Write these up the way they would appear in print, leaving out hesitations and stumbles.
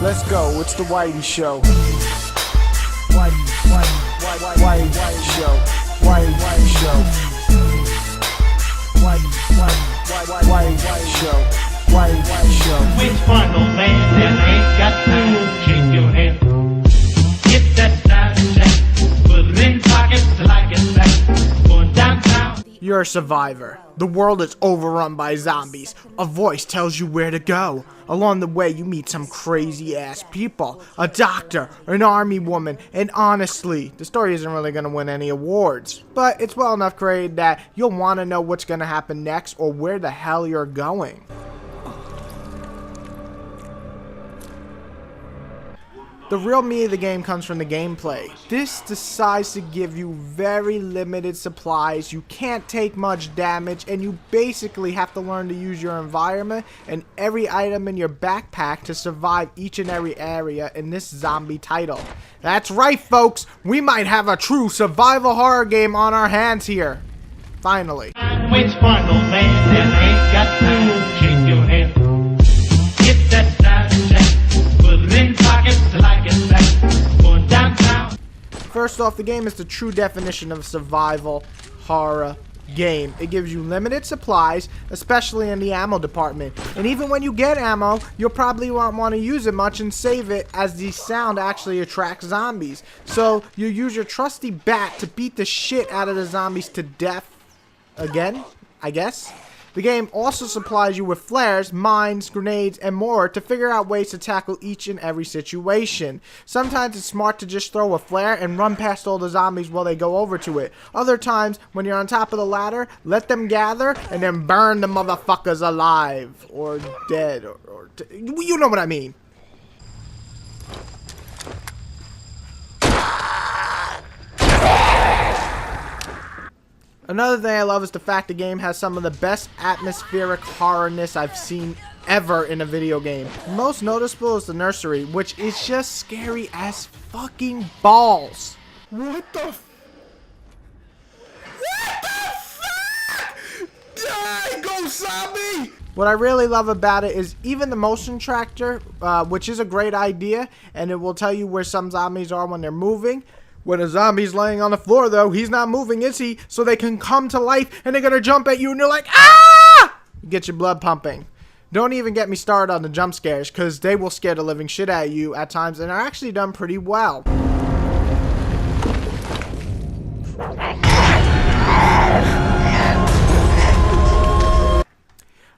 Let's go, it's the Whitey Show. Whitey Show. Whitey Show. Whitey Show. Whitey Show. Which one, old man, that ain't got time to shake your head? Get that side check, put it in pockets till I get back. Going downtown. You're a survivor. The world is overrun by zombies. A voice tells you where to go. Along the way, you meet some crazy ass people. A doctor, an army woman, and honestly, the story isn't really going to win any awards. But it's well enough created that you'll want to know what's going to happen next or where the hell you're going. The real meat of the game comes from the gameplay. This decides to give you very limited supplies, you can't take much damage, and you basically have to learn to use your environment and every item in your backpack to survive each and every area in this zombie title. That's right, folks, we might have a true survival horror game on our hands here. Finally. Which one, old man, that ain't got time to shake your head? Get that side check, put it in pockets till I get back. Going downtown. First off, the game is the true definition of a survival horror game. It gives you limited supplies, especially in the ammo department. And even when you get ammo, you'll probably won't want to use it much and save it, as the sound actually attracts zombies. So you use your trusty bat to beat the shit out of the zombies to death. Again, I guess. The game also supplies you with flares, mines, grenades, and more to figure out ways to tackle each and every situation. Sometimes it's smart to just throw a flare and run past all the zombies while they go over to it. Other times, when you're on top of the ladder, let them gather and then burn the motherfuckers alive. Or dead. You know what I mean. Another thing I love is the fact the game has some of the best atmospheric horrorness I've seen ever in a video game. Most noticeable is the nursery, which is just scary as fucking balls. What the fuck? Die, go zombie! What I really love about it is even the motion tracker, which is a great idea, and it will tell you where some zombies are when they're moving. When a zombie's laying on the floor, though, he's not moving, is he? So they can come to life, and they're gonna jump at you, and you're like, ah! Get your blood pumping. Don't even get me started on the jump scares, because they will scare the living shit out of you at times, and are actually done pretty well.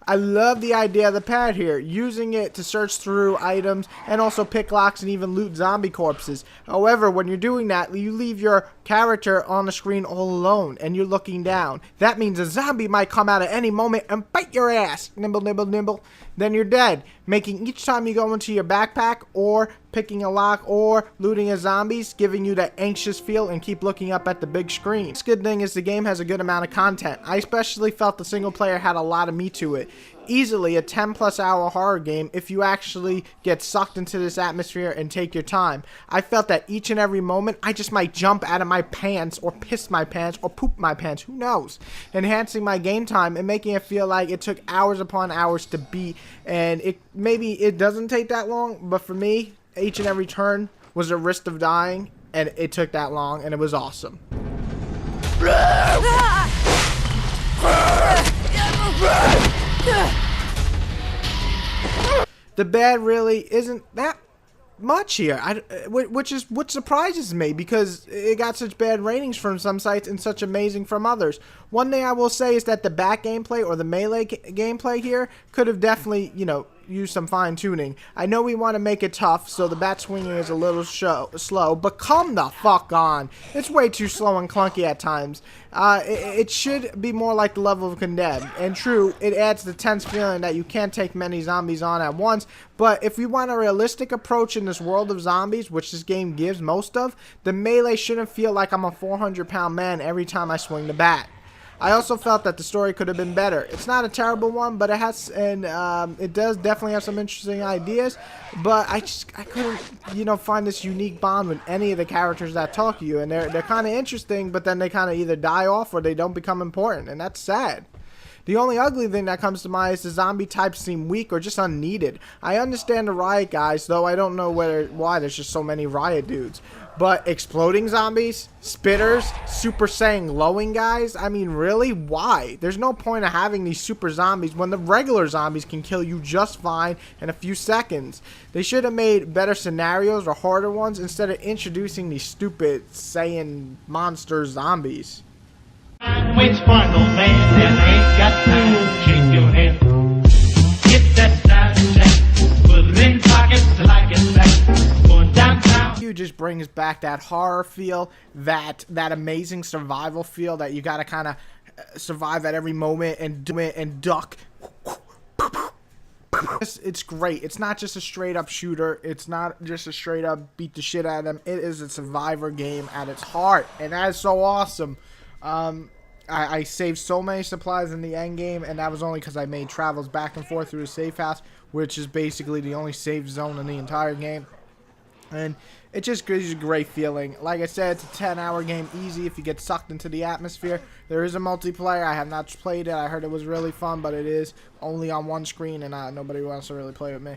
I love the idea of the pad here, using it to search through items and also pick locks and even loot zombie corpses. However, when you're doing that, you leave your character on the screen all alone and you're looking down. That means a zombie might come out at any moment and bite your ass. Nibble, nibble, nibble. Then you're dead, making each time you go into your backpack or picking a lock or looting a zombies, giving you that anxious feel and keep looking up at the big screen. The good thing is the game has a good amount of content. I especially felt the single player had a lot of meat to it. Easily a 10+ hour horror game if you actually get sucked into this atmosphere and take your time. I felt that each and every moment I just might jump out of my pants or piss my pants or poop my pants, who knows, enhancing my game time and making it feel like it took hours upon hours to beat. And maybe it doesn't take that long, but for me, each and every turn was a risk of dying, and it took that long, and it was awesome. The bad really isn't that much here, which is what surprises me, because it got such bad ratings from some sites and such amazing from others. One thing I will say is that the back gameplay or the melee gameplay here could have definitely, use some fine tuning. I know we want to make it tough, so the bat swinging is a little slow, but come the fuck on. It's way too slow and clunky at times. It should be more like the level of Condemned. And true, it adds the tense feeling that you can't take many zombies on at once, but if we want a realistic approach in this world of zombies, which this game gives most of, the melee shouldn't feel like I'm a 400-pound man every time I swing the bat. I also felt that the story could have been better. It's not a terrible one, but it has, and it does definitely have some interesting ideas. But I couldn't, find this unique bond with any of the characters that talk to you, and they're kind of interesting, but then they kind of either die off or they don't become important, and that's sad. The only ugly thing that comes to mind is the zombie types seem weak or just unneeded. I understand the riot guys, though I don't know why there's just so many riot dudes. But exploding zombies, spitters, Super Saiyan glowing guys, I mean really, why? There's no point of having these super zombies when the regular zombies can kill you just fine in a few seconds. They should have made better scenarios or harder ones instead of introducing these stupid Saiyan monster zombies. Waits for no man that ain't got time to shake your head. Get that side check, put it in pockets like it's back. Going downtown. ZombiU just brings back that horror feel, that amazing survival feel that you gotta kind of survive at every moment and do it and duck. It's great. It's not just a straight up shooter. It's not just a straight up beat the shit out of them. It is a survivor game at its heart, and that is so awesome. I saved so many supplies in the end game, and that was only because I made travels back and forth through the safe house, which is basically the only safe zone in the entire game. And it just gives you a great feeling. Like I said, it's a 10-hour game easy if you get sucked into the atmosphere. There is a multiplayer. I have not played it. I heard it was really fun, but it is only on one screen, and nobody wants to really play with me.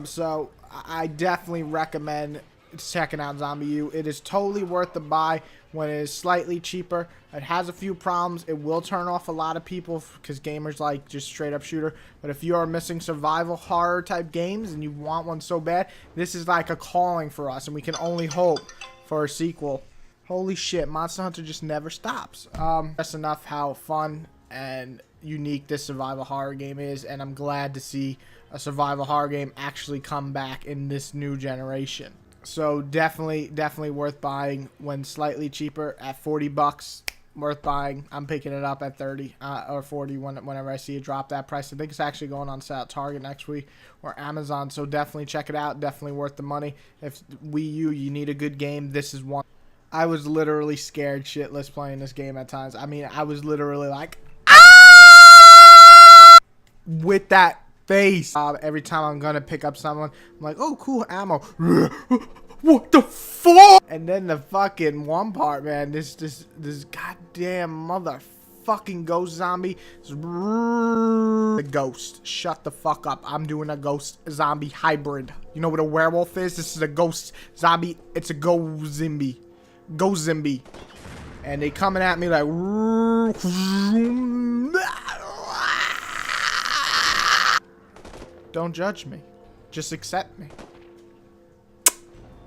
So I definitely recommend checking out ZombiU. It is totally worth the buy when it is slightly cheaper. It has a few problems. It will turn off a lot of people because gamers like just straight up shooter. But if you are missing survival horror type games and you want one so bad, this is like a calling for us, and we can only hope for a sequel. Holy shit, Monster Hunter just never stops. That's enough how fun and unique this survival horror game is, and I'm glad to see a survival horror game actually come back in this new generation. So definitely worth buying when slightly cheaper at 40 bucks. Worth buying. I'm picking it up at 30 or 40 whenever I see it drop that price. I think it's actually going on sale at Target next week or Amazon. So definitely check it out. Definitely worth the money. If Wii U, you need a good game, this is one. I was literally scared shitless playing this game at times. I mean, I was literally like, ah! With that face. Every time I'm gonna pick up someone, I'm like, oh, cool ammo. What the fuck? And then the fucking one part, man, this goddamn motherfucking ghost zombie. The ghost. Shut the fuck up. I'm doing a ghost zombie hybrid. You know what a werewolf is? This is a ghost zombie. It's a ghost zombie. Ghost zombie. And they coming at me like, don't judge me. Just accept me.